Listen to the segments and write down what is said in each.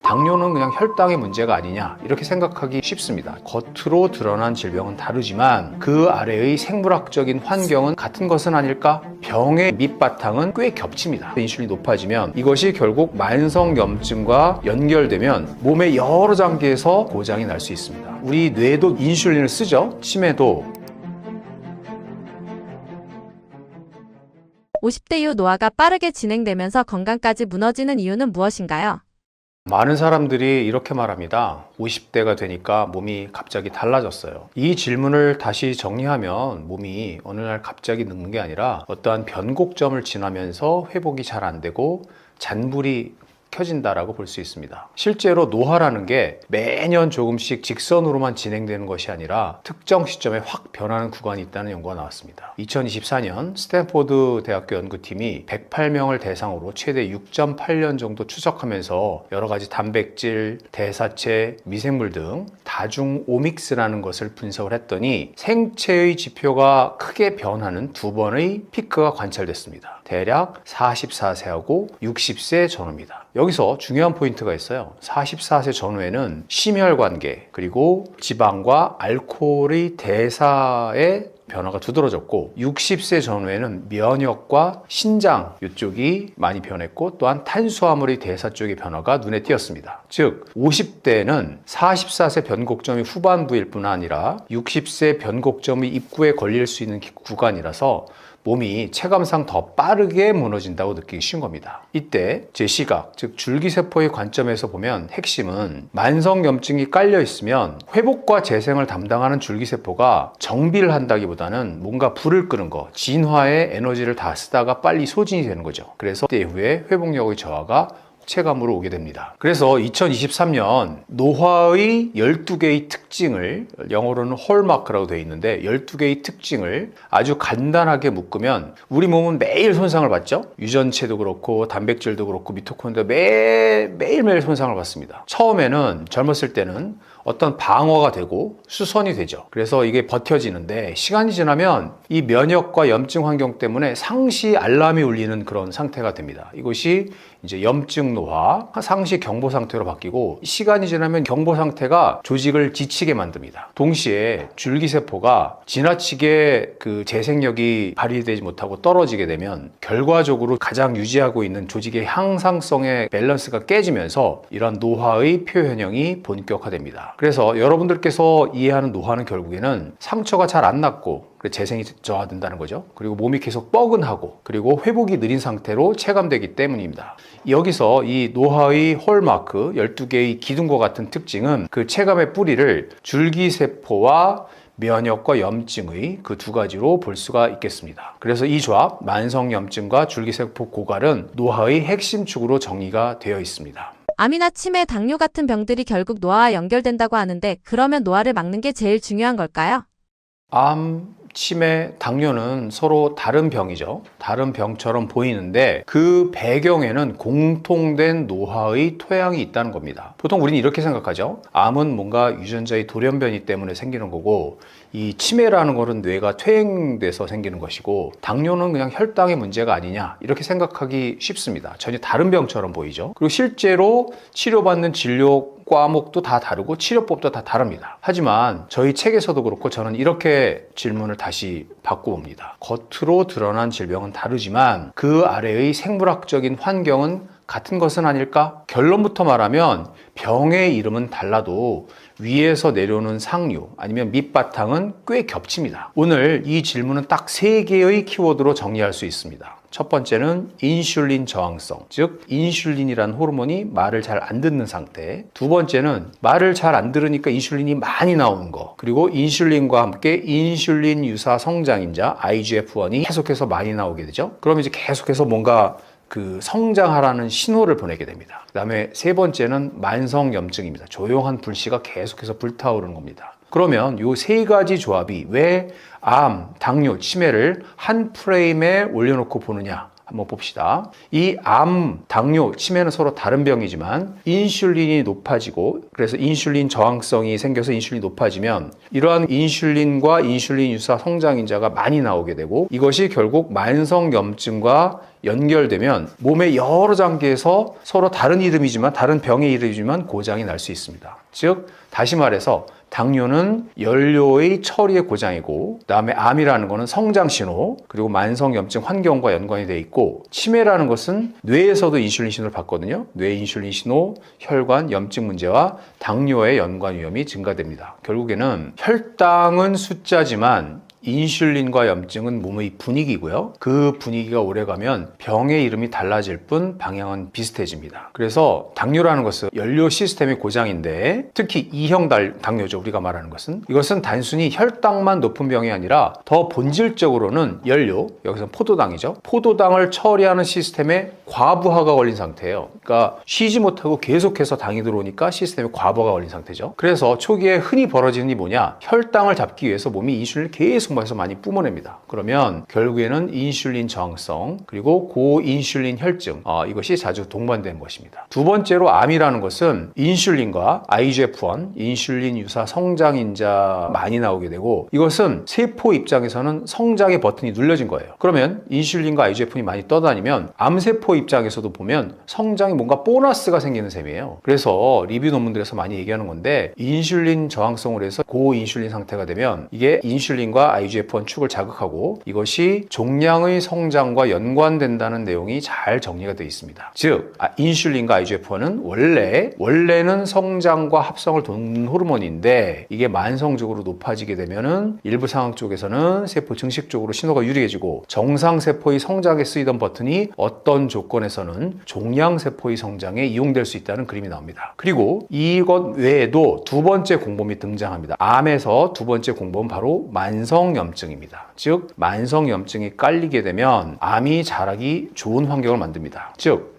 당뇨는 그냥 혈당의 문제가 아니냐 이렇게 생각하기 쉽습니다. 겉으로 드러난 질병은 다르지만 그 아래의 생물학적인 환경은 같은 것은 아닐까? 병의 밑바탕은 꽤 겹칩니다. 인슐린이 높아지면 이것이 결국 만성염증과 연결되면 몸의 여러 장기에서 고장이 날 수 있습니다. 우리 뇌도 인슐린을 쓰죠. 치매도. 50대 이후 노화가 빠르게 진행되면서 건강까지 무너지는 이유는 무엇인가요? 많은 사람들이 이렇게 말합니다. 50대가 되니까 몸이 갑자기 달라졌어요. 이 질문을 다시 정리하면 몸이 어느 날 갑자기 늙는 게 아니라 어떠한 변곡점을 지나면서 회복이 잘 안 되고 잔불이 켜진다라고 볼 수 있습니다. 실제로 노화라는 게 매년 조금씩 직선으로만 진행되는 것이 아니라 특정 시점에 확 변하는 구간이 있다는 연구가 나왔습니다. 2024년 스탠포드 대학교 연구팀이 108명을 대상으로 최대 6.8년 정도 추적하면서 여러 가지 단백질, 대사체, 미생물 등 다중 오믹스라는 것을 분석을 했더니 생체의 지표가 크게 변하는 두 번의 피크가 관찰됐습니다. 대략 44세하고 60세 전후입니다. 여기서 중요한 포인트가 있어요. 44세 전후에는 심혈관계 그리고 지방과 알코올의 대사의 변화가 두드러졌고 60세 전후에는 면역과 신장 이쪽이 많이 변했고 또한 탄수화물의 대사 쪽의 변화가 눈에 띄었습니다. 즉 50대는 44세 변곡점이 후반부일 뿐 아니라 60세 변곡점이 입구에 걸릴 수 있는 구간이라서 몸이 체감상 더 빠르게 무너진다고 느끼기 쉬운 겁니다. 이때 제 시각, 즉 줄기세포의 관점에서 보면 핵심은 만성염증이 깔려 있으면 회복과 재생을 담당하는 줄기세포가 정비를 한다기보다는 뭔가 불을 끄는 거, 진화의 에너지를 다 쓰다가 빨리 소진이 되는 거죠. 그래서 그때 이후에 회복력의 저하가 체감으로 오게 됩니다. 그래서 2023년 노화의 12개의 특징을, 영어로는 홀마크라고 되어 있는데 12개의 특징을 아주 간단하게 묶으면 우리 몸은 매일 손상을 받죠. 유전체도 그렇고 단백질도 그렇고 미토콘드리아도 매일매일 손상을 받습니다. 처음에는 젊었을 때는 어떤 방어가 되고 수선이 되죠. 그래서 이게 버텨지는데 시간이 지나면 이 면역과 염증 환경 때문에 상시 알람이 울리는 그런 상태가 됩니다. 이것이 이제 염증 노화, 상시 경보 상태로 바뀌고 시간이 지나면 경보 상태가 조직을 지치게 만듭니다. 동시에 줄기세포가 지나치게 그 재생력이 발휘되지 못하고 떨어지게 되면 결과적으로 가장 유지하고 있는 조직의 향상성의 밸런스가 깨지면서 이런 노화의 표현형이 본격화됩니다. 그래서 여러분들께서 이해하는 노화는 결국에는 상처가 잘 안 낫고 재생이 저하된다는 거죠. 그리고 몸이 계속 뻐근하고 그리고 회복이 느린 상태로 체감되기 때문입니다. 여기서 이 노화의 홀마크 12개의 기둥과 같은 특징은 그 체감의 뿌리를 줄기세포와 면역과 염증의 그 두 가지로 볼 수가 있겠습니다. 그래서 이 조합, 만성염증과 줄기세포 고갈은 노화의 핵심 축으로 정의가 되어 있습니다. 암이나 치매, 당뇨 같은 병들이 결국 노화와 연결된다고 하는데 그러면 노화를 막는 게 제일 중요한 걸까요? 암, 치매, 당뇨는 서로 다른 병이죠. 다른 병처럼 보이는데 그 배경에는 공통된 노화의 토양이 있다는 겁니다. 보통 우리는 이렇게 생각하죠. 암은 뭔가 유전자의 돌연변이 때문에 생기는 거고 이 치매라는 거는 뇌가 퇴행돼서 생기는 것이고 당뇨는 그냥 혈당의 문제가 아니냐 이렇게 생각하기 쉽습니다. 전혀 다른 병처럼 보이죠. 그리고 실제로 치료받는 진료 과목도 다 다르고 치료법도 다 다릅니다. 하지만 저희 책에서도 그렇고 저는 이렇게 질문을 다시 바꿔봅니다. 겉으로 드러난 질병은 다르지만 그 아래의 생물학적인 환경은 같은 것은 아닐까? 결론부터 말하면 병의 이름은 달라도 위에서 내려오는 상류 아니면 밑바탕은 꽤 겹칩니다. 오늘 이 질문은 딱 3개의 키워드로 정리할 수 있습니다. 첫 번째는 인슐린 저항성, 즉 인슐린이라는 호르몬이 말을 잘 안 듣는 상태. 두 번째는 말을 잘 안 들으니까 인슐린이 많이 나오는 거. 그리고 인슐린과 함께 인슐린 유사 성장인자 IGF-1이 계속해서 많이 나오게 되죠. 그럼 이제 계속해서 뭔가 그 성장하라는 신호를 보내게 됩니다. 그 다음에 세 번째는 만성염증입니다. 조용한 불씨가 계속해서 불타오르는 겁니다. 그러면 이 3가지 조합이 왜 암, 당뇨, 치매를 한 프레임에 올려놓고 보느냐? 한번 봅시다. 이 암, 당뇨, 치매는 서로 다른 병이지만 인슐린이 높아지고 그래서 인슐린 저항성이 생겨서 인슐린이 높아지면 이러한 인슐린과 인슐린 유사 성장인자가 많이 나오게 되고 이것이 결국 만성염증과 연결되면 몸의 여러 장기에서 서로 다른 이름이지만 다른 병의 이름이지만 고장이 날 수 있습니다. 즉 다시 말해서 당뇨는 연료의 처리의 고장이고 그다음에 암이라는 것은 성장 신호 그리고 만성염증 환경과 연관이 돼 있고 치매라는 것은 뇌에서도 인슐린 신호를 받거든요. 뇌 인슐린 신호, 혈관, 염증 문제와 당뇨의 연관 위험이 증가됩니다. 결국에는 혈당은 숫자지만 인슐린과 염증은 몸의 분위기고요. 그 분위기가 오래가면 병의 이름이 달라질 뿐 방향은 비슷해집니다. 그래서 당뇨라는 것은 연료 시스템의 고장인데 특히 2형 당뇨죠. 우리가 말하는 것은 이것은 단순히 혈당만 높은 병이 아니라 더 본질적으로는 연료, 여기서 포도당이죠. 포도당을 처리하는 시스템에 과부하가 걸린 상태예요. 그러니까 쉬지 못하고 계속해서 당이 들어오니까 시스템에 과부하가 걸린 상태죠. 그래서 초기에 흔히 벌어지는 일이 뭐냐? 혈당을 잡기 위해서 몸이 인슐린을 계속 해서 많이 뿜어냅니다. 그러면 결국에는 인슐린 저항성 그리고 고인슐린 혈증 이것이 자주 동반된 것입니다. 두 번째로 암이라는 것은 인슐린과 IGF-1 인슐린 유사 성장인자 많이 나오게 되고 이것은 세포 입장에서는 성장의 버튼이 눌려진 거예요. 그러면 인슐린과 IGF-1이 많이 떠다니면 암세포 입장에서도 보면 성장이 뭔가 보너스가 생기는 셈이에요. 그래서 리뷰 논문들에서 많이 얘기하는 건데 인슐린 저항성으로 해서 고인슐린 상태가 되면 이게 인슐린과 IGF-1 축을 자극하고 이것이 종양의 성장과 연관된다는 내용이 잘 정리가 되어 있습니다. 즉 인슐린과 IGF-1은 원래는 성장과 합성을 돕는 호르몬인데 이게 만성적으로 높아지게 되면은 일부 상황 쪽에서는 세포 증식 쪽으로 신호가 유리해지고 정상 세포의 성장에 쓰이던 버튼이 어떤 조건에서는 종양 세포의 성장에 이용될 수 있다는 그림이 나옵니다. 그리고 이것 외에도 두 번째 공범이 등장합니다. 암에서 두 번째 공범은 바로 만성염증입니다. 즉 만성염증이 깔리게 되면 암이 자라기 좋은 환경을 만듭니다. 즉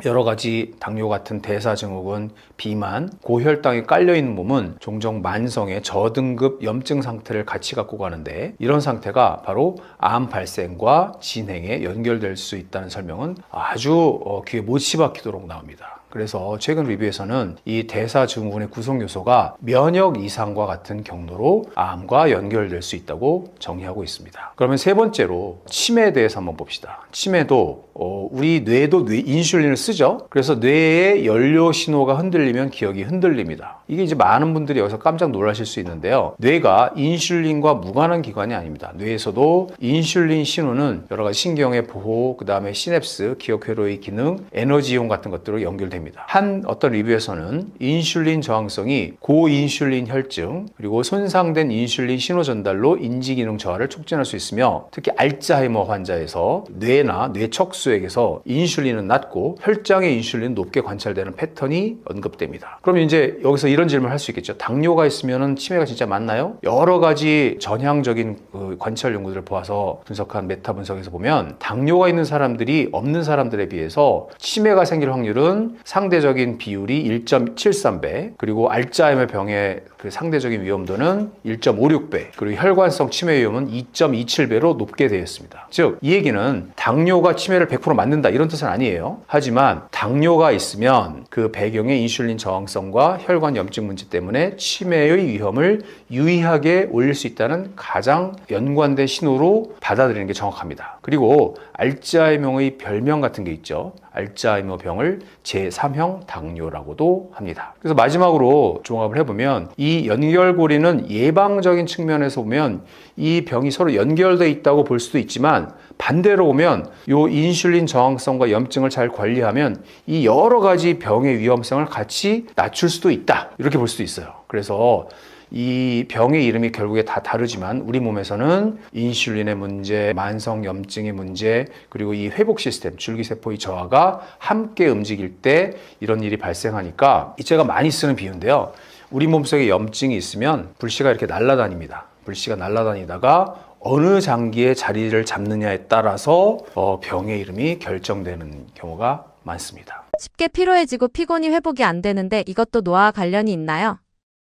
여러 가지 당뇨 같은 대사증후군, 비만, 고혈당이 깔려있는 몸은 종종 만성의 저등급 염증 상태를 같이 갖고 가는데 이런 상태가 바로 암 발생과 진행에 연결될 수 있다는 설명은 아주 귀에 못이 박히도록 나옵니다. 그래서 최근 리뷰에서는 이 대사증후군의 구성 요소가 면역 이상과 같은 경로로 암과 연결될 수 있다고 정의하고 있습니다. 그러면 세 번째로 치매에 대해서 한번 봅시다. 치매도 우리 뇌도 인슐린을 쓰죠. 그래서 뇌의 연료 신호가 흔들리면 기억이 흔들립니다. 이게 이제 많은 분들이 여기서 깜짝 놀라실 수 있는데요. 뇌가 인슐린과 무관한 기관이 아닙니다. 뇌에서도 인슐린 신호는 여러 가지 신경의 보호, 그 다음에 시냅스, 기억 회로의 기능, 에너지 이용 같은 것들로 연결됩니다. 한 어떤 리뷰에서는 인슐린 저항성이 고인슐린 혈증 그리고 손상된 인슐린 신호 전달로 인지 기능 저하를 촉진할 수 있으며 특히 알츠하이머 환자에서 뇌나 뇌 척수액에서 인슐린은 낮고 혈장의 인슐린은 높게 관찰되는 패턴이 언급됩니다. 그럼 이제 여기서 이런 질문을 할 수 있겠죠. 당뇨가 있으면 치매가 진짜 맞나요? 여러 가지 전향적인 관찰 연구들을 보아서 분석한 메타 분석에서 보면 당뇨가 있는 사람들이 없는 사람들에 비해서 치매가 생길 확률은 상대적인 비율이 1.73배 그리고 알츠하이머 병의 그 상대적인 위험도는 1.56배 그리고 혈관성 치매 위험은 2.27배로 높게 되어 있습니다. 즉 이 얘기는 당뇨가 치매를 100% 맞는다 이런 뜻은 아니에요. 하지만 당뇨가 있으면 그 배경의 인슐린 저항성과 혈관 염증 문제 때문에 치매의 위험을 유의하게 올릴 수 있다는 가장 연관된 신호로 받아들이는 게 정확합니다. 그리고 알츠하이머의 별명 같은 게 있죠. 알츠하이머 병을 제3형 당뇨라고도 합니다. 그래서 마지막으로 종합을 해보면 이 연결고리는 예방적인 측면에서 보면 이 병이 서로 연결되어 있다고 볼 수도 있지만 반대로 보면 이 인슐린 저항성과 염증을 잘 관리하면 이 여러 가지 병의 위험성을 같이 낮출 수도 있다 이렇게 볼 수도 있어요. 그래서 이 병의 이름이 결국에 다 다르지만 우리 몸에서는 인슐린의 문제, 만성염증의 문제, 그리고 이 회복 시스템, 줄기세포의 저하가 함께 움직일 때 이런 일이 발생하니까 제가 많이 쓰는 비유인데요. 우리 몸속에 염증이 있으면 불씨가 이렇게 날아다닙니다. 불씨가 날아다니다가 어느 장기에 자리를 잡느냐에 따라서 병의 이름이 결정되는 경우가 많습니다. 쉽게 피로해지고 피곤이 회복이 안 되는데 이것도 노화와 관련이 있나요?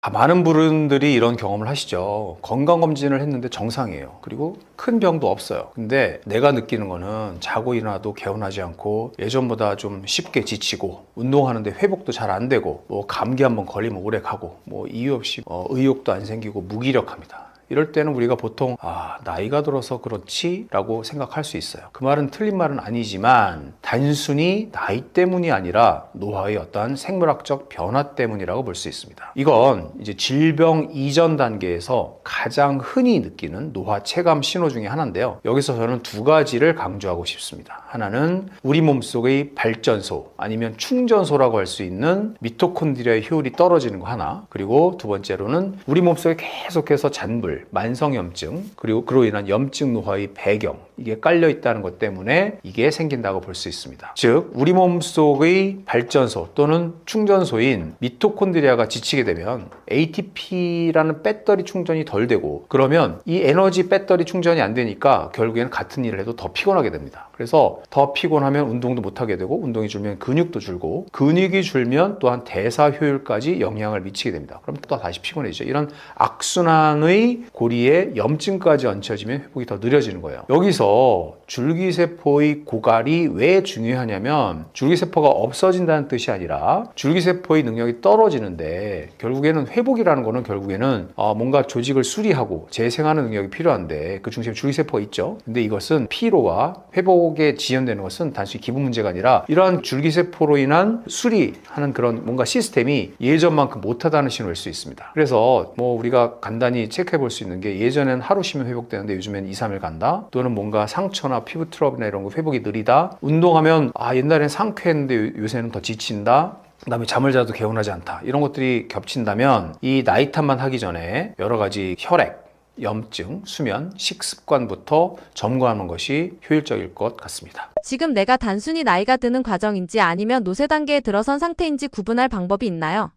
많은 분들이 이런 경험을 하시죠. 건강검진을 했는데 정상이에요. 그리고 큰 병도 없어요. 근데 내가 느끼는 거는 자고 일어나도 개운하지 않고 예전보다 좀 쉽게 지치고 운동하는데 회복도 잘 안 되고 뭐 감기 한번 걸리면 오래 가고 뭐 이유 없이 의욕도 안 생기고 무기력합니다. 이럴 때는 우리가 보통 나이가 들어서 그렇지 라고 생각할 수 있어요. 그 말은 틀린 말은 아니지만 단순히 나이 때문이 아니라 노화의 어떠한 생물학적 변화 때문이라고 볼 수 있습니다. 이건 이제 질병 이전 단계에서 가장 흔히 느끼는 노화 체감 신호 중에 하나인데요. 여기서 저는 두 가지를 강조하고 싶습니다. 하나는 우리 몸속의 발전소 아니면 충전소라고 할 수 있는 미토콘드리아의 효율이 떨어지는 거 하나, 그리고 두 번째로는 우리 몸속에 계속해서 잔불, 만성염증, 그리고 그로 인한 염증 노화의 배경, 이게 깔려 있다는 것 때문에 이게 생긴다고 볼 수 있습니다. 즉 우리 몸속의 발전소 또는 충전소인 미토콘드리아가 지치게 되면 ATP라는 배터리 충전이 덜 되고, 그러면 이 에너지 배터리 충전이 안 되니까 결국에는 같은 일을 해도 더 피곤하게 됩니다. 그래서 더 피곤하면 운동도 못하게 되고, 운동이 줄면 근육도 줄고, 근육이 줄면 또한 대사 효율까지 영향을 미치게 됩니다. 그럼 또 다시 피곤해지죠. 이런 악순환의 고리에 염증까지 얹혀지면 회복이 더 느려지는 거예요. 여기서 줄기세포의 고갈이 왜 중요하냐면, 줄기세포가 없어진다는 뜻이 아니라 줄기세포의 능력이 떨어지는데, 결국에는 회복이라는 거는 결국에는 뭔가 조직을 수리하고 재생하는 능력이 필요한데 그 중심에 줄기세포가 있죠. 근데 이것은 피로와 회복에 지연되는 것은 단순히 기분 문제가 아니라 이러한 줄기세포로 인한 수리하는 그런 뭔가 시스템이 예전만큼 못하다는 신호일 수 있습니다. 그래서 뭐 우리가 간단히 체크해 볼 수 있는 게, 예전엔 하루 쉬면 회복되는데 요즘엔 2, 3일 간다, 또는 뭔가 상처나 피부 트러블이나 이런 거 회복이 느리다, 운동하면 옛날엔 상쾌했는데 요새는 더 지친다, 그다음에 잠을 자도 개운하지 않다, 이런 것들이 겹친다면 이 나이 탓만 하기 전에 여러 가지 혈액, 염증, 수면, 식습관부터 점검하는 것이 효율적일 것 같습니다. 지금 내가 단순히 나이가 드는 과정인지 아니면 노쇠 단계에 들어선 상태인지 구분할 방법이 있나요?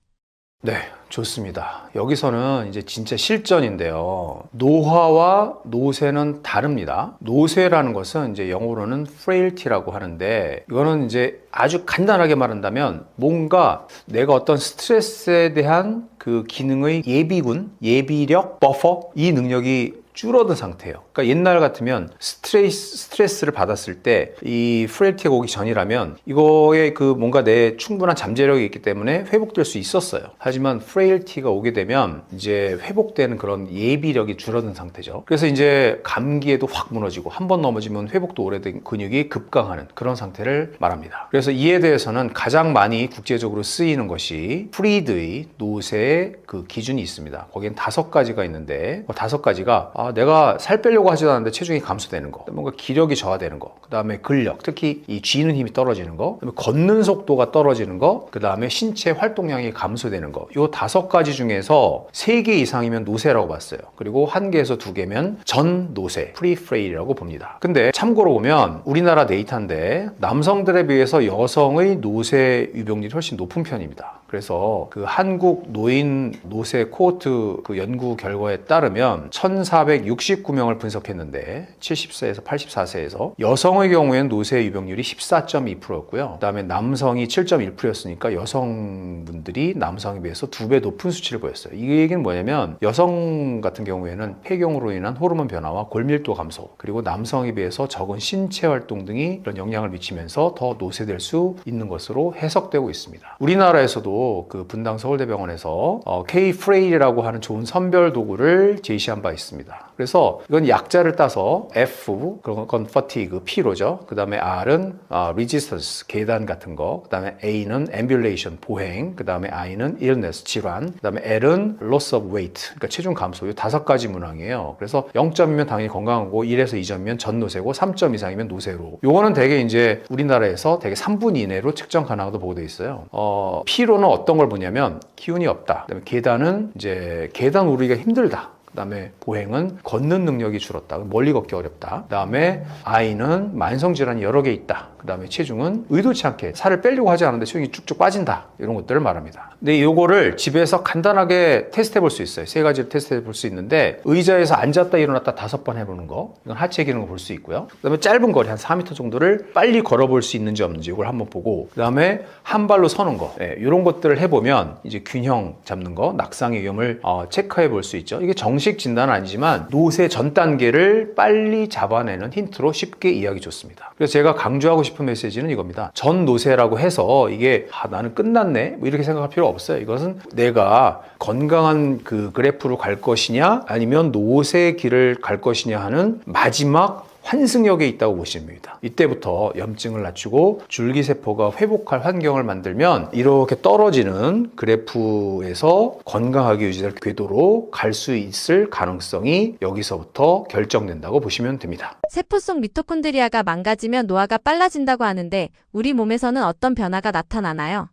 네, 좋습니다. 여기서는 이제 진짜 실전인데요. 노화와 노쇠는 다릅니다. 노쇠라는 것은 이제 영어로는 frailty라고 하는데, 이거는 이제 아주 간단하게 말한다면 뭔가 내가 어떤 스트레스에 대한 그 기능의 예비군, 예비력, 버퍼, 이 능력이 줄어든 상태예요. 그러니까 옛날 같으면 스트레스를 받았을 때 이 프레일티가 오기 전이라면 이거에 그 뭔가 내 충분한 잠재력이 있기 때문에 회복될 수 있었어요. 하지만 프레일티가 오게 되면 이제 회복되는 그런 예비력이 줄어든 상태죠. 그래서 이제 감기에도 확 무너지고, 한 번 넘어지면 회복도 오래된 근육이 급강하는 그런 상태를 말합니다. 그래서 이에 대해서는 가장 많이 국제적으로 쓰이는 것이 프리드의 노쇠의 그 기준이 있습니다. 거기엔 5가지가 있는데, 5가지가 내가 살 빼려고 하지도 않는데 체중이 감소되는 거, 뭔가 기력이 저하되는 거, 그 다음에 근력, 특히 이 쥐는 힘이 떨어지는 거, 그다음에 걷는 속도가 떨어지는 거, 그 다음에 신체 활동량이 감소되는 거, 요 5가지 중에서 3개 이상이면 노쇠라고 봤어요. 그리고 1개에서 2개면 전 노쇠, 프리프레일이라고 봅니다. 근데 참고로 보면 우리나라 데이터인데 남성들에 비해서 여성의 노쇠 유병률이 훨씬 높은 편입니다. 그래서 그 한국 노인 노쇠 코호트 그 연구 결과에 따르면 1469명을 분석했는데 70세에서 84세에서 여성의 경우에는 노쇠 유병률이 14.2%였고요. 그 다음에 남성이 7.1%였으니까 여성분들이 남성에 비해서 2배 높은 수치를 보였어요. 이 얘기는 뭐냐면, 여성 같은 경우에는 폐경으로 인한 호르몬 변화와 골밀도 감소, 그리고 남성에 비해서 적은 신체 활동 등이 이런 영향을 미치면서 더 노쇠될 수 있는 것으로 해석되고 있습니다. 우리나라에서도 그 분당 서울대병원에서 K-프레일이라고 하는 좋은 선별 도구를 제시한 바 있습니다. 그래서 이건 약자를 따서 F, 그런 건 fatigue, 피로죠. 그 다음에 R은 resistance, 계단 같은 거. 그 다음에 A는 ambulation, 보행. 그 다음에 I는 illness, 질환. 그 다음에 L은 loss of weight, 그러니까 체중 감소. 이 5가지 문항이에요. 그래서 0점이면 당연히 건강하고, 1에서 2점이면 전 노쇠고, 3점 이상이면 노쇠로. 요거는 되게 이제 우리나라에서 되게 3분 이내로 측정 가능하다고 보고 돼 있어요. 피로는 어떤 걸 보냐면, 기운이 없다. 그다음에 계단은 이제 계단 오르기가 힘들다. 그 다음에 보행은 걷는 능력이 줄었다. 멀리 걷기 어렵다. 그 다음에 I는 만성질환이 여러 개 있다. 그 다음에 체중은 의도치 않게 살을 빼려고 하지 않는데 체중이 쭉쭉 빠진다. 이런 것들을 말합니다. 근데 이거를 집에서 간단하게 테스트 해볼 수 있어요. 세 가지를 테스트 해볼 수 있는데 의자에서 앉았다 일어났다 5번 해보는 거. 이건 하체 기능을 볼 수 있고요. 그 다음에 짧은 거리 한 4m 정도를 빨리 걸어볼 수 있는지 없는지 이걸 한번 보고 그 다음에 한 발로 서는 거. 이런 것들을 해보면 이제 균형 잡는 거, 낙상의 위험을 체크해 볼 수 있죠. 이게 정식 진단은 아니지만 노쇠 전 단계를 빨리 잡아내는 힌트로 쉽게 이해하기 좋습니다. 그래서 제가 강조하고 싶은 메시지는 이겁니다. 전 노쇠라고 해서 이게 나는 끝났네 뭐 이렇게 생각할 필요 없어요. 이것은 내가 건강한 그 그래프로 갈 것이냐 아니면 노쇠의 길을 갈 것이냐 하는 마지막 환승역에 있다고 보시면 됩니다. 이때부터 염증을 낮추고 줄기세포가 회복할 환경을 만들면 이렇게 떨어지는 그래프에서 건강하게 유지될 궤도로 갈 수 있을 가능성이 여기서부터 결정된다고 보시면 됩니다. 세포 속 미토콘드리아가 망가지면 노화가 빨라진다고 하는데 우리 몸에서는 어떤 변화가 나타나나요?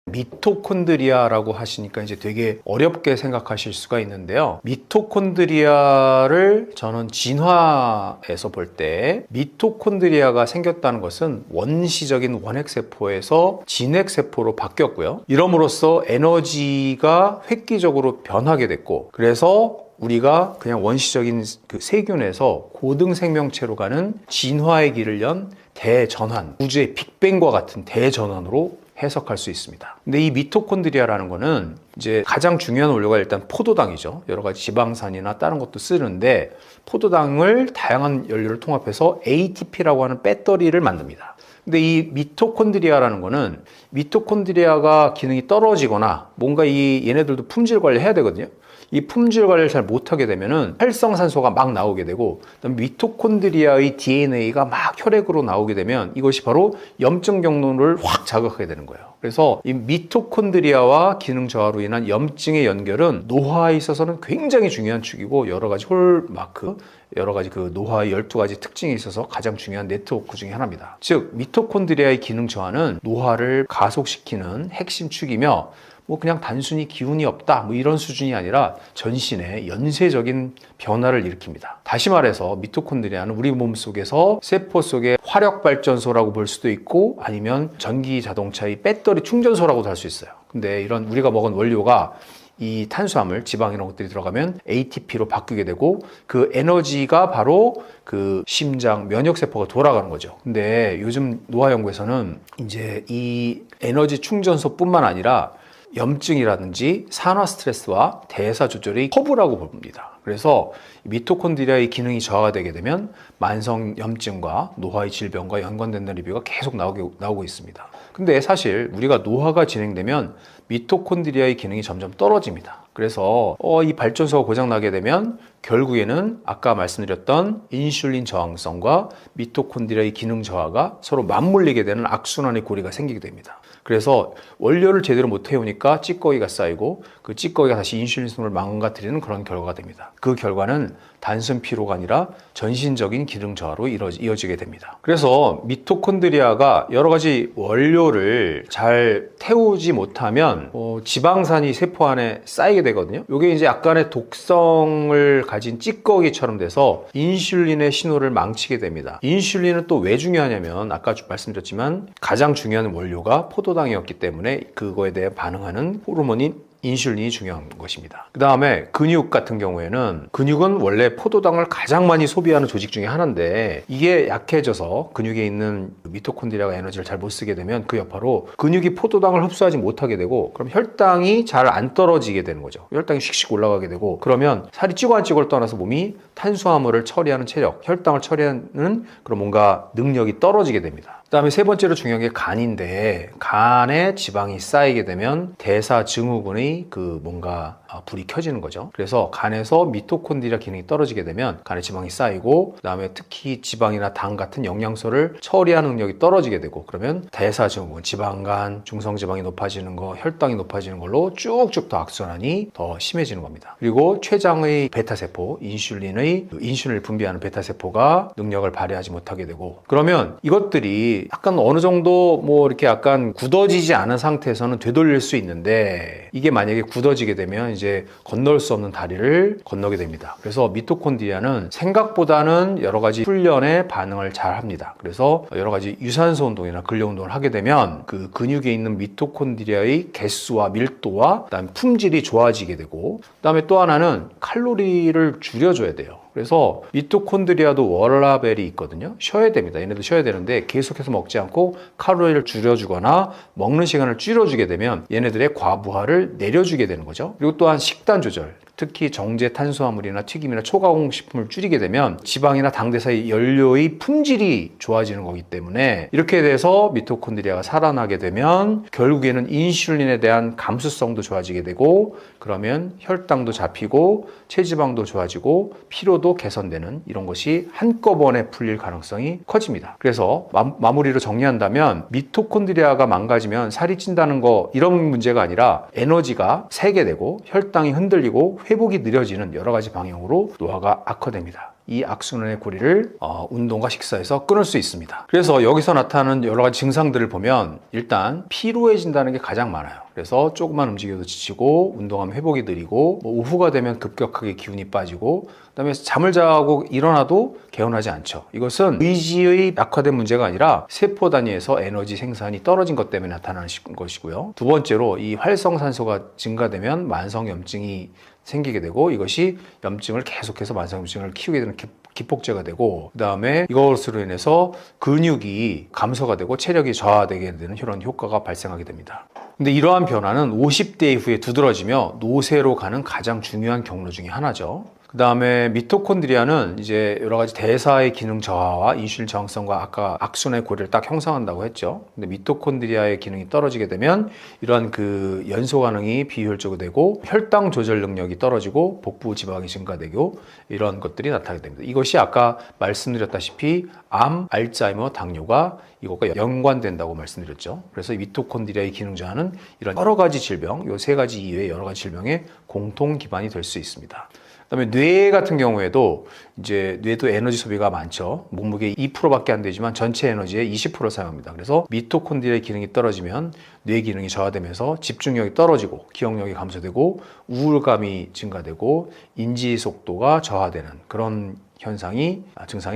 미토콘드리아라고 하시니까 이제 되게 어렵게 생각하실 수가 있는데요. 미토콘드리아를 저는 진화에서 볼 때 미토콘드리아가 생겼다는 것은 원시적인 원핵세포에서 진핵세포로 바뀌었고요. 이럼으로써 에너지가 획기적으로 변하게 됐고 그래서 우리가 그냥 원시적인 그 세균에서 고등 생명체로 가는 진화의 길을 연 대전환, 우주의 빅뱅과 같은 대전환으로 해석할 수 있습니다. 근데 이 미토콘드리아라는 거는 이제 가장 중요한 원료가 일단 포도당이죠. 여러 가지 지방산이나 다른 것도 쓰는데 포도당을 다양한 연료를 통합해서 ATP라고 하는 배터리를 만듭니다. 근데 이 미토콘드리아라는 거는 미토콘드리아가 기능이 떨어지거나 뭔가 얘네들도 품질 관리해야 되거든요. 이 품질 관리를 잘 못하게 되면은 활성산소가 막 나오게 되고 그다음에 미토콘드리아의 DNA가 막 혈액으로 나오게 되면 이것이 바로 염증 경로를 확 자극하게 되는 거예요. 그래서 이 미토콘드리아와 기능 저하로 인한 염증의 연결은 노화에 있어서는 굉장히 중요한 축이고 여러 가지 홀마크 여러 가지 그 노화의 12가지 특징이 있어서 가장 중요한 네트워크 중에 하나입니다. 즉 미토콘드리아의 기능 저하는 노화를 가속시키는 핵심 축이며 뭐 그냥 단순히 기운이 없다 뭐 이런 수준이 아니라 전신에 연쇄적인 변화를 일으킵니다. 다시 말해서 미토콘드리아는 우리 몸 속에서 세포 속의 화력 발전소라고 볼 수도 있고 아니면 전기 자동차의 배터리 충전소라고도 할 수 있어요. 근데 이런 우리가 먹은 원료가 이 탄수화물, 지방 이런 것들이 들어가면 ATP로 바뀌게 되고 그 에너지가 바로 그 심장, 면역세포가 돌아가는 거죠. 근데 요즘 노화 연구에서는 이제 이 에너지 충전소뿐만 아니라 염증이라든지 산화 스트레스와 대사 조절의 허브라고 봅니다. 그래서 미토콘드리아의 기능이 저하가 되게 되면 만성 염증과 노화의 질병과 연관된다는 리뷰가 계속 나오고 있습니다. 근데 사실 우리가 노화가 진행되면 미토콘드리아의 기능이 점점 떨어집니다. 그래서 이 발전소가 고장나게 되면 결국에는 아까 말씀드렸던 인슐린 저항성과 미토콘드리아의 기능 저하가 서로 맞물리게 되는 악순환의 고리가 생기게 됩니다. 그래서 원료를 제대로 못 태우니까 찌꺼기가 쌓이고 그 찌꺼기가 다시 인슐린성을 망가뜨리는 그런 결과가 됩니다. 그 결과는 단순 피로가 아니라 전신적인 기능 저하로 이어지게 됩니다. 그래서 미토콘드리아가 여러 가지 원료를 잘 태우지 못하면 지방산이 세포 안에 쌓이게 되거든요. 이게 이제 약간의 독성을 가진 찌꺼기처럼 돼서 인슐린의 신호를 망치게 됩니다. 인슐린은 또 왜 중요하냐면 아까 말씀드렸지만 가장 중요한 원료가 포도당이었기 때문에 그거에 대해 반응하는 호르몬인 인슐린이 중요한 것입니다. 그 다음에 근육 같은 경우에는 근육은 원래 포도당을 가장 많이 소비하는 조직 중에 하나인데 이게 약해져서 근육에 있는 미토콘드리아가 에너지를 잘 못 쓰게 되면 그 여파로 근육이 포도당을 흡수하지 못하게 되고 그럼 혈당이 잘 안 떨어지게 되는 거죠. 혈당이 씩씩 올라가게 되고 그러면 살이 찌고 안 찌고를 떠나서 몸이 탄수화물을 처리하는 체력, 혈당을 처리하는 그런 뭔가 능력이 떨어지게 됩니다. 그 다음에 세 번째로 중요한 게 간인데 간에 지방이 쌓이게 되면 대사증후군의 그 뭔가 불이 켜지는 거죠. 그래서 간에서 미토콘드리아 기능이 떨어지게 되면 간에 지방이 쌓이고 그 다음에 특히 지방이나 당 같은 영양소를 처리하는 능력이 떨어지게 되고 그러면 대사증후군, 지방간, 중성지방이 높아지는 거, 혈당이 높아지는 걸로 쭉쭉 더 악순환이 더 심해지는 겁니다. 그리고 췌장의 베타세포, 인슐린의 세포들이 인슐린을 분비하는 베타세포가 능력을 발휘하지 못하게 되고, 그러면 이것들이 약간 어느 정도 뭐 이렇게 약간 굳어지지 않은 상태에서는 되돌릴 수 있는데, 이게 만약에 굳어지게 되면 이제 건널 수 없는 다리를 건너게 됩니다. 그래서 미토콘드리아는 생각보다는 여러 가지 훈련에 반응을 잘 합니다. 그래서 여러 가지 유산소 운동이나 근력 운동을 하게 되면 그 근육에 있는 미토콘드리아의 개수와 밀도와 그다음에 품질이 좋아지게 되고, 그다음에 또 하나는 칼로리를 줄여줘야 돼요. 그래서 미토콘드리아도 워라벨이 있거든요. 쉬어야 됩니다. 얘네도 쉬어야 되는데 계속해서 먹지 않고 칼로리를 줄여주거나 먹는 시간을 줄여주게 되면 얘네들의 과부하를 내려주게 되는 거죠. 그리고 또한 식단 조절, 특히 정제 탄수화물이나 튀김이나 초가공식품을 줄이게 되면 지방이나 당대사의 연료의 품질이 좋아지는 거기 때문에, 이렇게 돼서 미토콘드리아가 살아나게 되면 결국에는 인슐린에 대한 감수성도 좋아지게 되고, 그러면 혈당도 잡히고 체지방도 좋아지고 피로도 개선되는, 이런 것이 한꺼번에 풀릴 가능성이 커집니다. 그래서 마무리로 정리한다면 미토콘드리아가 망가지면 살이 찐다는 거, 이런 문제가 아니라 에너지가 새게 되고 혈당이 흔들리고 회복이 느려지는 여러 가지 방향으로 노화가 악화됩니다. 이 악순환의 고리를 운동과 식사에서 끊을 수 있습니다. 그래서 여기서 나타나는 여러 가지 증상들을 보면 일단 피로해진다는 게 가장 많아요. 그래서 조금만 움직여도 지치고, 운동하면 회복이 느리고, 오후가 되면 급격하게 기운이 빠지고, 그다음에 잠을 자고 일어나도 개운하지 않죠. 이것은 의지의 약화된 문제가 아니라 세포 단위에서 에너지 생산이 떨어진 것 때문에 나타나는 것이고요. 두 번째로 이 활성산소가 증가되면 만성염증이 생기게 되고, 이것이 염증을 계속해서 만성염증을 키우게 되는 기폭제가 되고, 그 다음에 이것으로 인해서 근육이 감소가 되고 체력이 저하되게 되는 이런 효과가 발생하게 됩니다. 근데 이러한 변화는 50대 이후에 두드러지며 노쇠로 가는 가장 중요한 경로 중에 하나죠. 그 다음에 미토콘드리아는 이제 여러 가지 대사의 기능 저하와 인슐린 저항성과 아까 악순환의 고리를 딱 형성한다고 했죠. 근데 미토콘드리아의 기능이 떨어지게 되면 이러한 그 연소 반응이 비효율적으로 되고, 혈당 조절 능력이 떨어지고 복부 지방이 증가되고, 이런 것들이 나타나게 됩니다. 이것이 아까 말씀드렸다시피 암, 알츠하이머, 당뇨가 이것과 연관된다고 말씀드렸죠. 그래서 미토콘드리아의 기능 저하는 이런 여러 가지 질병, 이 세 가지 이외의 여러 가지 질병의 공통 기반이 될 수 있습니다. 그다음에 뇌 같은 경우에도 이제 뇌도 에너지 소비가 많죠. 몸무게 2%밖에 안 되지만 전체 에너지의 20%를 사용합니다. 그래서 미토콘드리아의 기능이 떨어지면 뇌 기능이 저하되면서 집중력이 떨어지고 기억력이 감소되고 우울감이 증가되고 인지 속도가 저하되는 그런 증상이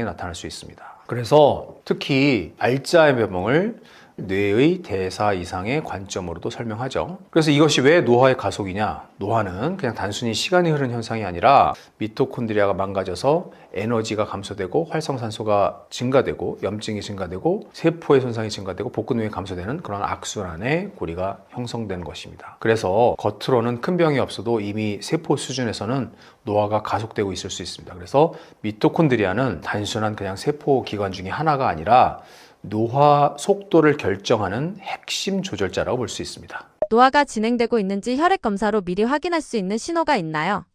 나타날 수 있습니다. 그래서 특히 알츠하이머병을 뇌의 대사 이상의 관점으로도 설명하죠. 그래서 이것이 왜 노화의 가속이냐? 노화는 그냥 단순히 시간이 흐르는 현상이 아니라 미토콘드리아가 망가져서 에너지가 감소되고 활성산소가 증가되고 염증이 증가되고 세포의 손상이 증가되고 복근능이 감소되는 그런 악순환의 고리가 형성되는 것입니다. 그래서 겉으로는 큰 병이 없어도 이미 세포 수준에서는 노화가 가속되고 있을 수 있습니다. 그래서 미토콘드리아는 단순한 그냥 세포 기관 중에 하나가 아니라 노화 속도를 결정하는 핵심 조절자라고 볼 수 있습니다. 노화가 진행되고 있는지 혈액 검사로 미리 확인할 수 있는 신호가 있나요?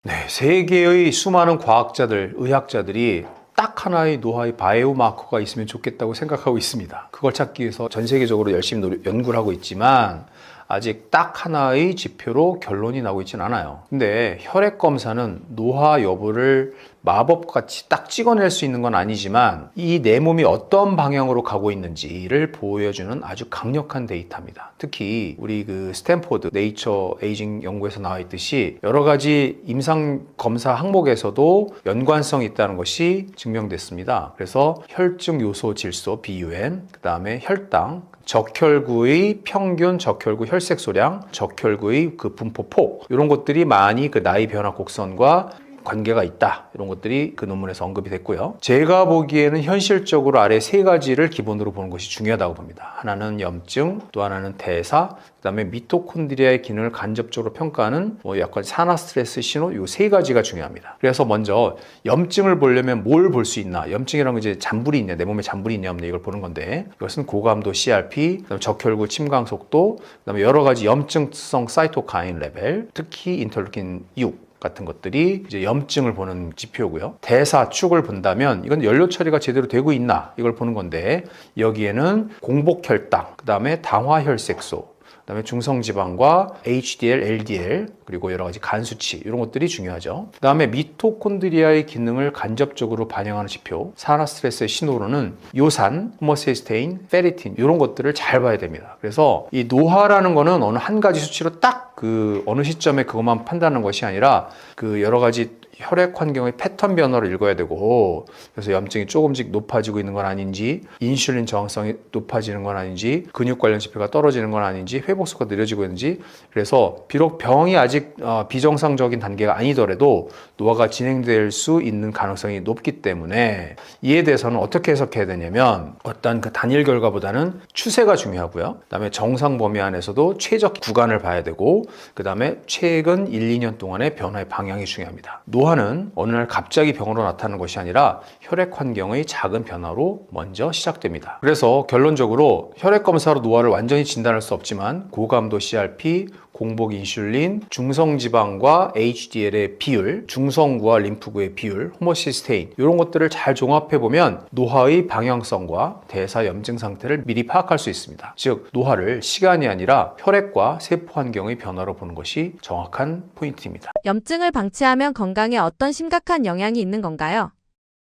네, 세계의 수많은 과학자들, 의학자들이 딱 하나의 노화의 바이오마커가 있으면 좋겠다고 생각하고 있습니다. 그걸 찾기 위해서 전 세계적으로 열심히 연구를 하고 있지만 아직 딱 하나의 지표로 결론이 나오고 있지는 않아요. 근데 혈액 검사는 노화 여부를 마법같이 딱 찍어낼 수 있는 건 아니지만 이 내 몸이 어떤 방향으로 가고 있는지를 보여주는 아주 강력한 데이터입니다. 특히 우리 그 스탠포드 네이처 에이징 연구에서 나와 있듯이 여러 가지 임상 검사 항목에서도 연관성이 있다는 것이 증명됐습니다. 그래서 혈중 요소 질소 BUN, 그 다음에 혈당, 적혈구의 평균 적혈구 혈색소량, 적혈구의 그 분포폭, 이런 것들이 많이 그 나이 변화 곡선과 관계가 있다. 이런 것들이 그 논문에서 언급이 됐고요. 제가 보기에는 현실적으로 아래 세 가지를 기본으로 보는 것이 중요하다고 봅니다. 하나는 염증, 또 하나는 대사, 그 다음에 미토콘드리아의 기능을 간접적으로 평가하는 약간 산화 스트레스 신호, 이 세 가지가 중요합니다. 그래서 먼저 염증을 보려면 뭘 볼 수 있나? 염증이라는 건 이제 잔불이 있냐, 내 몸에 잔불이 있냐 없냐 이걸 보는 건데, 이것은 고감도 CRP, 그다음에 적혈구 침강 속도, 그다음에 여러 가지 염증성 사이토카인 레벨, 특히 인터루킨 6 같은 것들이 이제 염증을 보는 지표고요. 대사축을 본다면 이건 연료 처리가 제대로 되고 있나 이걸 보는 건데, 여기에는 공복혈당, 그 다음에 당화혈색소, 그다음에 중성지방과 HDL, LDL, 그리고 여러 가지 간 수치 이런 것들이 중요하죠. 그다음에 미토콘드리아의 기능을 간접적으로 반영하는 지표, 산화 스트레스의 신호로는 요산, 호모시스테인, 페리틴 이런 것들을 잘 봐야 됩니다. 그래서 이 노화라는 거는 어느 한 가지 수치로 딱 그 어느 시점에 그것만 판단하는 것이 아니라 그 여러 가지 혈액 환경의 패턴 변화를 읽어야 되고, 그래서 염증이 조금씩 높아지고 있는 건 아닌지, 인슐린 저항성이 높아지는 건 아닌지, 근육 관련 지표가 떨어지는 건 아닌지, 회복수가 느려지고 있는지. 그래서 비록 병이 아직 비정상적인 단계가 아니더라도 노화가 진행될 수 있는 가능성이 높기 때문에 이에 대해서는 어떻게 해석해야 되냐면, 어떤 그 단일 결과보다는 추세가 중요하고요. 그다음에 정상 범위 안에서도 최적 구간을 봐야 되고, 그다음에 최근 1, 2년 동안의 변화의 방향이 중요합니다. 노화는 어느 날 갑자기 병으로 나타나는 것이 아니라 혈액 환경의 작은 변화로 먼저 시작됩니다. 그래서 결론적으로 혈액 검사로 노화를 완전히 진단할 수 없지만 고감도 CRP, 공복 인슐린, 중성지방과 HDL의 비율, 중성구와 림프구의 비율, 호모시스테인 이런 것들을 잘 종합해 보면 노화의 방향성과 대사 염증 상태를 미리 파악할 수 있습니다. 즉 노화를 시간이 아니라 혈액과 세포 환경의 변화로 보는 것이 정확한 포인트입니다. 염증을 방치하면 건강에 어떤 심각한 영향이 있는 건가요?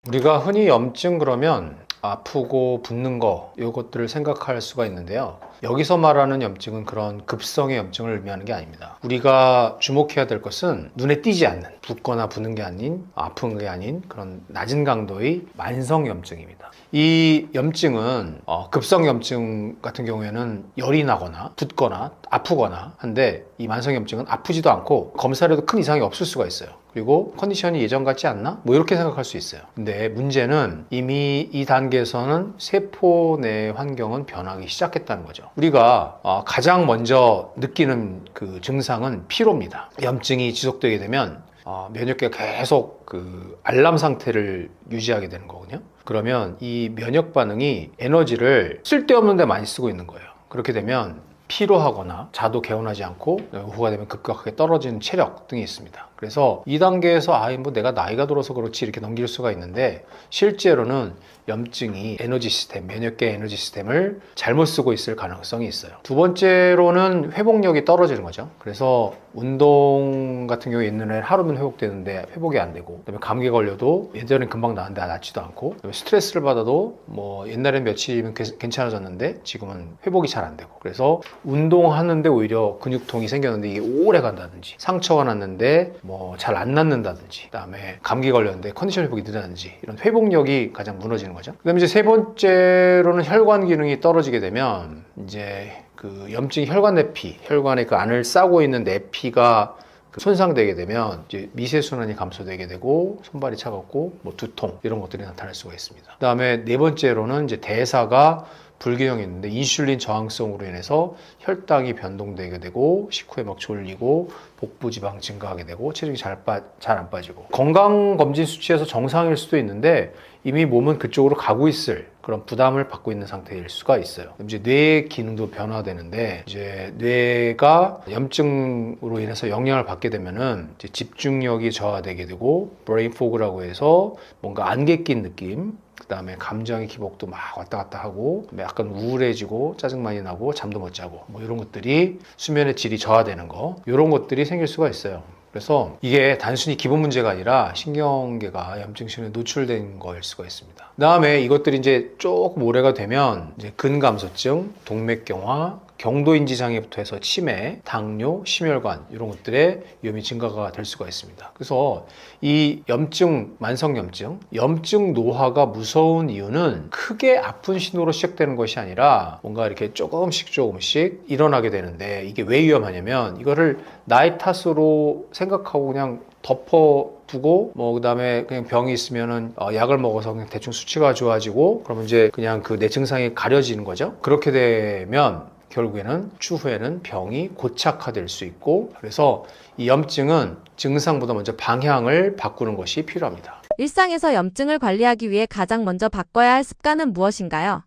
우리가 흔히 염증 그러면 아프고 붓는 거 이것들을 생각할 수가 있는데요. 여기서 말하는 염증은 그런 급성의 염증을 의미하는 게 아닙니다. 우리가 주목해야 될 것은 눈에 띄지 않는, 붓거나 부는 게 아닌, 아픈 게 아닌 그런 낮은 강도의 만성 염증입니다. 이 염증은 급성 염증 같은 경우에는 열이 나거나 붓거나 아프거나 한데, 이 만성 염증은 아프지도 않고 검사를 해도 큰 이상이 없을 수가 있어요. 그리고 컨디션이 예전 같지 않나? 뭐 이렇게 생각할 수 있어요. 근데 문제는 이미 이 단계에서는 세포 내 환경은 변하기 시작했다는 거죠. 우리가 가장 먼저 느끼는 그 증상은 피로입니다. 염증이 지속되게 되면 면역계가 계속 그 알람 상태를 유지하게 되는 거거든요. 그러면 이 면역 반응이 에너지를 쓸데없는 데 많이 쓰고 있는 거예요. 그렇게 되면 피로하거나 자도 개운하지 않고 오후가 되면 급격하게 떨어지는 체력 등이 있습니다. 그래서 이 단계에서 뭐 내가 나이가 들어서 그렇지 이렇게 넘길 수가 있는데, 실제로는 염증이 에너지 시스템, 면역계 에너지 시스템을 잘못 쓰고 있을 가능성이 있어요. 두 번째로는 회복력이 떨어지는 거죠. 그래서 운동 같은 경우에 옛날에 하루면 회복되는데 회복이 안 되고, 그다음에 감기 걸려도 예전엔 금방 나았는데 낫지도 않고, 그다음에 스트레스를 받아도 뭐 옛날엔 며칠이면 괜찮아졌는데 지금은 회복이 잘 안 되고, 그래서 운동하는데 오히려 근육통이 생겼는데 이게 오래 간다든지, 상처가 났는데 뭐 잘 안 낫는다든지, 그다음에 감기 걸렸는데 컨디션 회복이 늦어지는지, 이런 회복력이 가장 무너지는 거죠. 그다음에 이제 세 번째로는 혈관 기능이 떨어지게 되면 이제 그 염증이 혈관 내피, 혈관의 그 안을 싸고 있는 내피가 손상되게 되면 이제 미세순환이 감소되게 되고 손발이 차갑고 뭐 두통 이런 것들이 나타날 수가 있습니다. 그다음에 네 번째로는 이제 대사가 불균형이 있는데 인슐린 저항성으로 인해서 혈당이 변동되게 되고 식후에 막 졸리고 복부 지방 증가하게 되고 체중이 잘 안 빠지고, 건강검진 수치에서 정상일 수도 있는데 이미 몸은 그쪽으로 가고 있을 그런 부담을 받고 있는 상태일 수가 있어요. 이제 뇌의 기능도 변화되는데, 이제 뇌가 염증으로 인해서 영향을 받게 되면은 이제 집중력이 저하되게 되고 브레인 포그라고 해서 뭔가 안개 낀 느낌, 그 다음에 감정의 기복도 막 왔다 갔다 하고 약간 우울해지고 짜증 많이 나고 잠도 못 자고 뭐 이런 것들이, 수면의 질이 저하되는 거, 이런 것들이 생길 수가 있어요. 그래서 이게 단순히 기분 문제가 아니라 신경계가 염증신호에 노출된 거일 수가 있습니다. 그 다음에 이것들이 이제 조금 오래가 되면 이제 근감소증, 동맥경화, 경도인지 장애부터 해서 치매, 당뇨, 심혈관 이런 것들의 위험이 증가가 될 수가 있습니다. 그래서 이 염증, 만성염증, 염증 노화가 무서운 이유는 크게 아픈 신호로 시작되는 것이 아니라 뭔가 이렇게 조금씩 일어나게 되는데, 이게 왜 위험하냐면 이거를 나의 탓으로 생각하고 그냥 덮어두고 뭐 그다음에 그냥 병이 있으면은 약을 먹어서 그냥 대충 수치가 좋아지고 그러면 이제 그냥 그 내 증상이 가려지는 거죠. 그렇게 되면 결국에는 추후에는 병이 고착화될 수 있고, 그래서 이 염증은 증상보다 먼저 방향을 바꾸는 것이 필요합니다. 일상에서 염증을 관리하기 위해 가장 먼저 바꿔야 할 습관은 무엇인가요?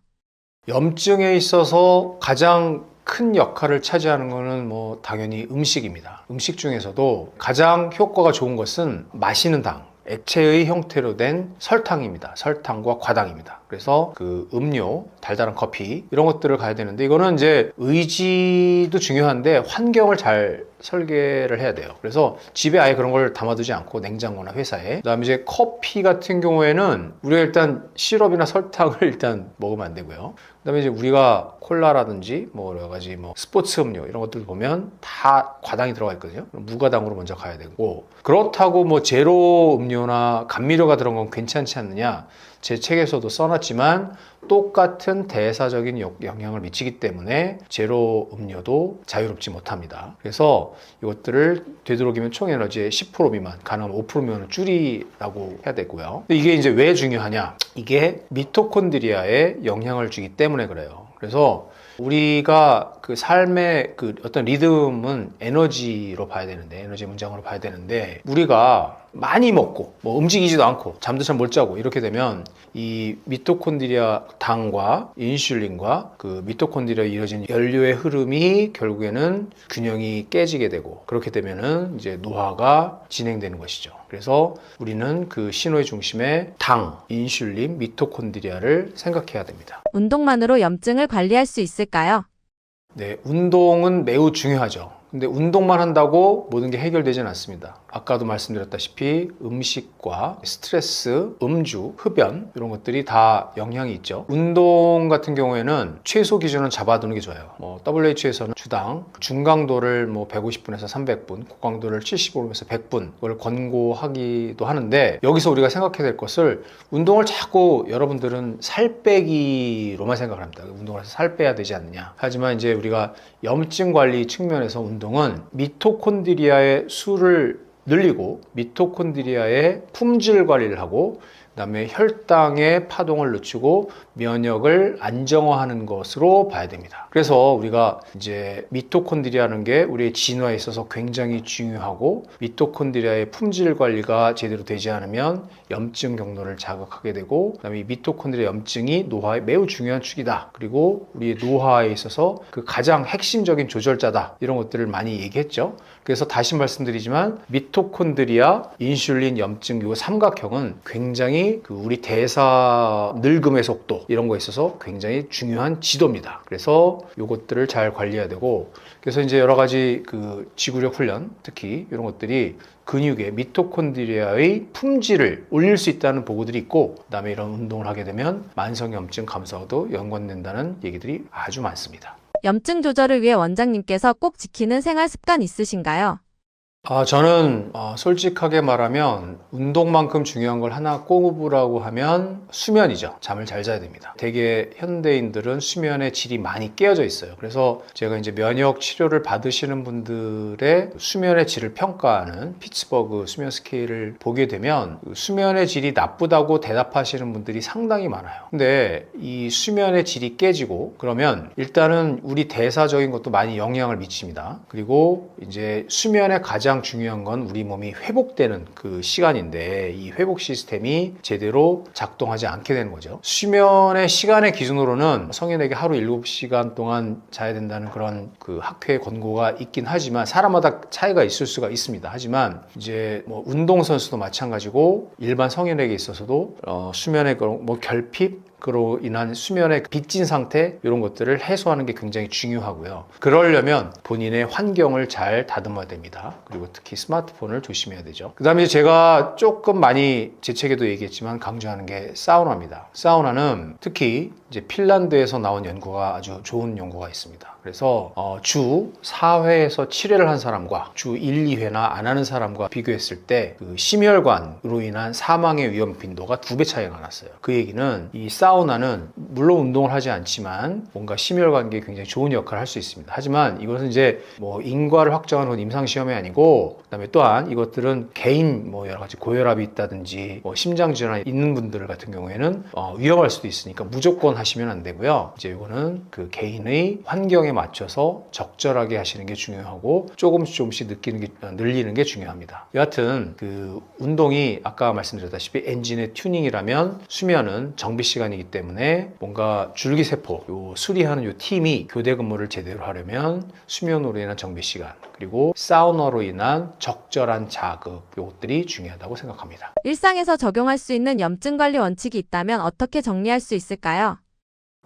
염증에 있어서 가장 큰 역할을 차지하는 것은 뭐 당연히 음식입니다. 음식 중에서도 가장 효과가 좋은 것은 마시는 당, 액체의 형태로 된 설탕입니다. 설탕과 과당입니다. 그래서 그 음료, 달달한 커피 이런 것들을 가야 되는데 이거는 이제 의지도 중요한데 환경을 잘 설계를 해야 돼요. 그래서 집에 아예 그런 걸 담아두지 않고 냉장고나 회사에. 그다음에 이제 커피 같은 경우에는 우리가 일단 시럽이나 설탕을 일단 먹으면 안 되고요. 그다음에 이제 우리가 콜라라든지 뭐 여러 가지 뭐 스포츠 음료 이런 것들 보면 다 과당이 들어가 있거든요. 무과당으로 먼저 가야 되고, 그렇다고 뭐 제로 음료나 감미료가 들어간 건 괜찮지 않느냐? 제 책에서도 써놨지만 똑같은 대사적인 영향을 미치기 때문에 제로 음료도 자유롭지 못합니다. 그래서 이것들을 되도록이면 총 에너지의 10% 미만, 가능하면 5% 미만을 줄이라고 해야 되고요. 근데 이게 이제 왜 중요하냐? 이게 미토콘드리아에 영향을 주기 때문에 그래요. 그래서 우리가 그 삶의 그 어떤 리듬은 에너지로 봐야 되는데, 에너지 문장으로 봐야 되는데, 우리가 많이 먹고 뭐 움직이지도 않고 잠도 잘 못 자고 이렇게 되면 이 미토콘드리아 당과 인슐린과 그 미토콘드리아에 이어진 연료의 흐름이 결국에는 균형이 깨지게 되고, 그렇게 되면은 이제 노화가 진행되는 것이죠. 그래서 우리는 그 신호의 중심에 당, 인슐린, 미토콘드리아를 생각해야 됩니다. 운동만으로 염증을 관리할 수 있을까요? 네, 운동은 매우 중요하죠. 근데 운동만 한다고 모든 게 해결되지는 않습니다. 아까도 말씀드렸다시피 음식과 스트레스, 음주, 흡연 이런 것들이 다 영향이 있죠. 운동 같은 경우에는 최소 기준은 잡아두는 게 좋아요. 뭐 WHO에서는 주당 중강도를 뭐 150분에서 300분, 고강도를 75분에서 100분 그걸 권고하기도 하는데, 여기서 우리가 생각해야 될 것을, 운동을 자꾸 여러분들은 살 빼기로만 생각을 합니다. 운동을 해서 살 빼야 되지 않느냐. 하지만 이제 우리가 염증 관리 측면에서 운동은 미토콘드리아의 수를 늘리고 미토콘드리아의 품질 관리를 하고, 그다음에 혈당의 파동을 늦추고 면역을 안정화하는 것으로 봐야 됩니다. 그래서 우리가 이제 미토콘드리아라는 게 우리의 진화에 있어서 굉장히 중요하고, 미토콘드리아의 품질 관리가 제대로 되지 않으면 염증 경로를 자극하게 되고, 그다음에 이 미토콘드리아 염증이 노화의 매우 중요한 축이다. 그리고 우리의 노화에 있어서 그 가장 핵심적인 조절자다. 이런 것들을 많이 얘기했죠. 그래서 다시 말씀드리지만 미토콘드리아, 인슐린, 염증 이 삼각형은 굉장히 그 우리 대사 늙음의 속도 이런 거에 있어서 굉장히 중요한 지도입니다. 그래서 이것들을 잘 관리해야 되고, 그래서 이제 여러 가지 그 지구력 훈련, 특히 이런 것들이 근육의 미토콘드리아의 품질을 올릴 수 있다는 보고들이 있고, 그다음에 이런 운동을 하게 되면 만성염증 감소와도 연관된다는 얘기들이 아주 많습니다. 염증 조절을 위해 원장님께서 꼭 지키는 생활 습관 있으신가요? 저는 솔직하게 말하면 운동만큼 중요한 걸 하나 꼽으라고 하면 수면이죠. 잠을 잘 자야 됩니다. 되게 현대인들은 수면의 질이 많이 깨어져 있어요. 그래서 제가 이제 면역 치료를 받으시는 분들의 수면의 질을 평가하는 피츠버그 수면 스케일을 보게 되면 수면의 질이 나쁘다고 대답하시는 분들이 상당히 많아요. 근데 이 수면의 질이 깨지고 그러면 일단은 우리 대사적인 것도 많이 영향을 미칩니다. 그리고 이제 수면의 가장 중요한 건 우리 몸이 회복되는 그 시간인데, 이 회복 시스템이 제대로 작동하지 않게 되는 거죠. 수면의 시간의 기준으로는 성인에게 하루 7시간 동안 자야 된다는 그런 그 학회 권고가 있긴 하지만 사람마다 차이가 있을 수가 있습니다. 하지만 이제 뭐 운동선수도 마찬가지고 일반 성인에게 있어서도 수면의 뭐 결핍, 그로 인한 수면의 빚진 상태 이런 것들을 해소하는 게 굉장히 중요하고요. 그러려면 본인의 환경을 잘 다듬어야 됩니다. 그리고 특히 스마트폰을 조심해야 되죠. 그 다음에 제가 조금 많이 제 책에도 얘기했지만 강조하는 게 사우나입니다. 사우나는 특히 이제 핀란드에서 나온 연구가 아주 좋은 연구가 있습니다. 그래서 주 4회에서 7회를 한 사람과 주 1, 2회나 안 하는 사람과 비교했을 때 그 심혈관으로 인한 사망의 위험 빈도가 2배 차이가 났어요. 그 얘기는 이 사우나는 물론 운동을 하지 않지만 뭔가 심혈관계에 굉장히 좋은 역할을 할 수 있습니다. 하지만 이것은 이제 뭐 인과를 확정하는 임상시험이 아니고, 그다음에 또한 이것들은 개인 뭐 여러 가지 고혈압이 있다든지 뭐 심장 질환이 있는 분들 같은 경우에는 위험할 수도 있으니까 무조건 하시면 안 되고요. 이제 이거는 그 개인의 환경에 맞춰서 적절하게 하시는 게 중요하고 조금씩 늘리는 게 중요합니다. 여하튼 그 운동이 아까 말씀드렸다시피 엔진의 튜닝이라면 수면은 정비 시간이기 때문에 뭔가 줄기세포 요 수리하는 요 팀이 교대 근무를 제대로 하려면 수면으로 인한 정비 시간 그리고 사우나로 인한 적절한 자극 요것들이 중요하다고 생각합니다. 일상에서 적용할 수 있는 염증 관리 원칙이 있다면 어떻게 정리할 수 있을까요?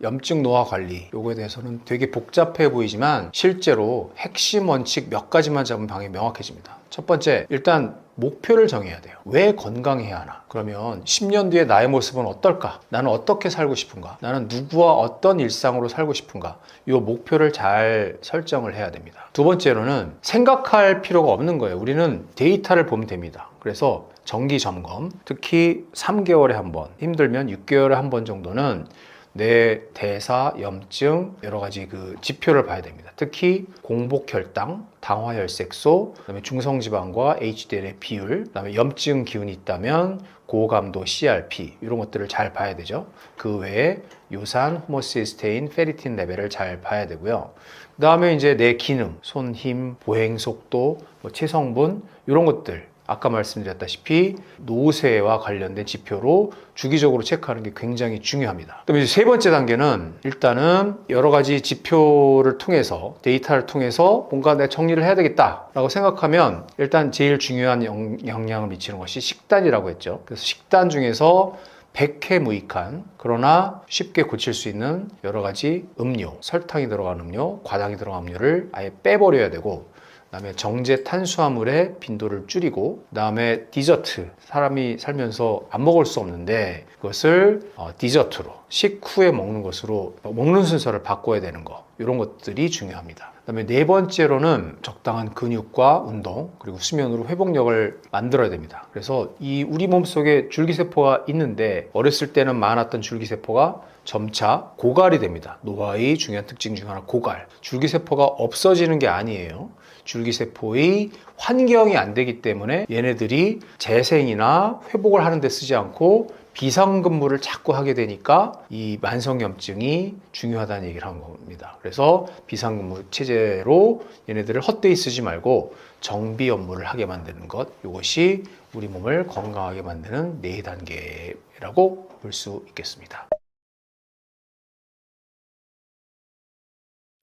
염증 노화 관리 요거에 대해서는 되게 복잡해 보이지만 실제로 핵심 원칙 몇 가지만 잡으면 방향이 명확해집니다. 첫 번째, 일단 목표를 정해야 돼요. 왜 건강해야 하나? 그러면 10년 뒤에 나의 모습은 어떨까? 나는 어떻게 살고 싶은가? 나는 누구와 어떤 일상으로 살고 싶은가? 이 목표를 잘 설정을 해야 됩니다. 두 번째로는 생각할 필요가 없는 거예요. 우리는 데이터를 보면 됩니다. 그래서 정기 점검, 특히 3개월에 한 번, 힘들면 6개월에 한 번 정도는 내 대사, 염증, 여러 가지 그 지표를 봐야 됩니다. 특히 공복혈당, 당화혈색소, 그다음에 중성지방과 HDL의 비율, 그다음에 염증 기운이 있다면 고감도 CRP 이런 것들을 잘 봐야 되죠. 그 외에 요산, 호모시스테인, 페리틴 레벨을 잘 봐야 되고요. 그다음에 이제 내 기능, 손 힘, 보행 속도, 체성분 이런 것들 아까 말씀드렸다시피 노쇠와 관련된 지표로 주기적으로 체크하는 게 굉장히 중요합니다. 그다음에 이제 세 번째 단계는 일단은 여러 가지 지표를 통해서 데이터를 통해서 뭔가 내가 정리를 해야 되겠다라고 생각하면 일단 제일 중요한 영향을 미치는 것이 식단이라고 했죠. 그래서 식단 중에서 백해무익한 그러나 쉽게 고칠 수 있는 여러 가지 음료, 설탕이 들어간 음료, 과당이 들어간 음료를 아예 빼버려야 되고 그다음에 정제 탄수화물의 빈도를 줄이고 그다음에 디저트 사람이 살면서 안 먹을 수 없는데 그것을 디저트로 식후에 먹는 것으로 먹는 순서를 바꿔야 되는 거 이런 것들이 중요합니다. 그다음에 네 번째로는 적당한 근육과 운동 그리고 수면으로 회복력을 만들어야 됩니다. 그래서 이 우리 몸속에 줄기세포가 있는데 어렸을 때는 많았던 줄기세포가 점차 고갈이 됩니다. 노화의 중요한 특징 중 하나 고갈. 줄기세포가 없어지는 게 아니에요. 줄기세포의 환경이 안 되기 때문에 얘네들이 재생이나 회복을 하는 데 쓰지 않고 비상근무를 자꾸 하게 되니까 이 만성염증이 중요하다는 얘기를 한 겁니다. 그래서 비상근무 체제로 얘네들을 헛되이 쓰지 말고 정비 업무를 하게 만드는 것 이것이 우리 몸을 건강하게 만드는 4단계라고 볼 수 있겠습니다.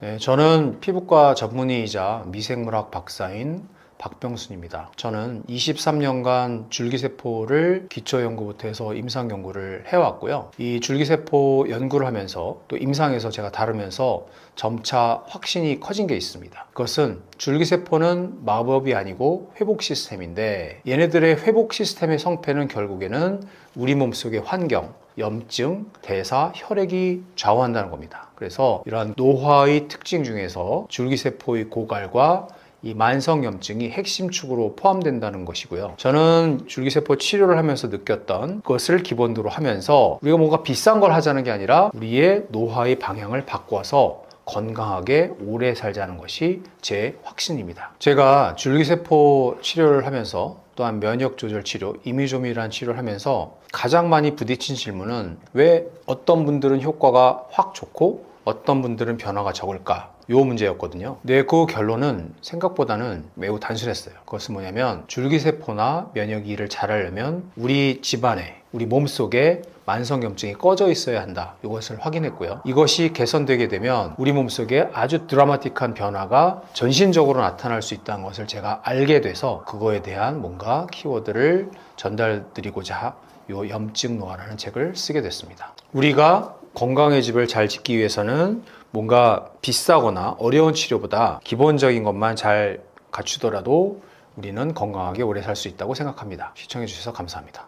네, 저는 피부과 전문의이자 미생물학 박사인 박병순입니다. 저는 23년간 줄기세포를 기초연구부터 해서 임상연구를 해왔고요. 이 줄기세포 연구를 하면서 또 임상에서 제가 다루면서 점차 확신이 커진 게 있습니다. 그것은 줄기세포는 마법이 아니고 회복 시스템인데 얘네들의 회복 시스템의 성패는 결국에는 우리 몸속의 환경, 염증, 대사, 혈액이 좌우한다는 겁니다. 그래서 이러한 노화의 특징 중에서 줄기세포의 고갈과 이 만성염증이 핵심 축으로 포함된다는 것이고요. 저는 줄기세포 치료를 하면서 느꼈던 것을 기본으로 하면서 우리가 뭔가 비싼 걸 하자는 게 아니라 우리의 노화의 방향을 바꿔서 건강하게 오래 살자는 것이 제 확신입니다. 제가 줄기세포 치료를 하면서 또한 면역조절 치료, 이미조밀한 치료를 하면서 가장 많이 부딪힌 질문은 왜 어떤 분들은 효과가 확 좋고 어떤 분들은 변화가 적을까? 요 문제였거든요. 근데 그 결론은 생각보다는 매우 단순했어요. 그것은 뭐냐면 줄기세포나 면역이 일을 잘하려면 우리 집안에, 우리 몸속에 만성염증이 꺼져 있어야 한다. 이것을 확인했고요. 이것이 개선되게 되면 우리 몸속에 아주 드라마틱한 변화가 전신적으로 나타날 수 있다는 것을 제가 알게 돼서 그거에 대한 뭔가 키워드를 전달드리고자 요 염증 노화라는 책을 쓰게 됐습니다. 우리가 건강의 집을 잘 짓기 위해서는 뭔가 비싸거나 어려운 치료보다 기본적인 것만 잘 갖추더라도 우리는 건강하게 오래 살 수 있다고 생각합니다. 시청해 주셔서 감사합니다.